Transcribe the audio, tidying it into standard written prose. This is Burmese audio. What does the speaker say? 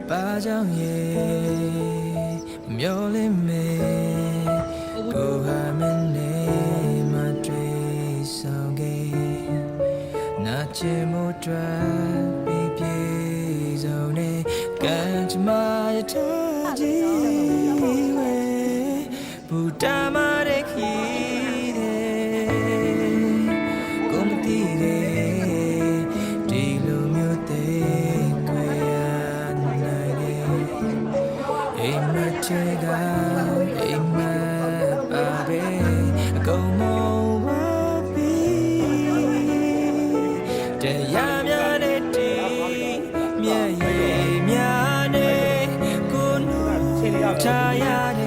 巴掌叶苗里梅，古海门内马追上给，那节目转比别走呢，赶着马也特机会，不打马的气的，公地的，地路没有的。အိမ်မချေကအိမ်မပါပဲအကုန်မဝပြီးတရားများနဲ့တီးမြတ်ရည်များနဲ့ကိုနူချာရတဲ့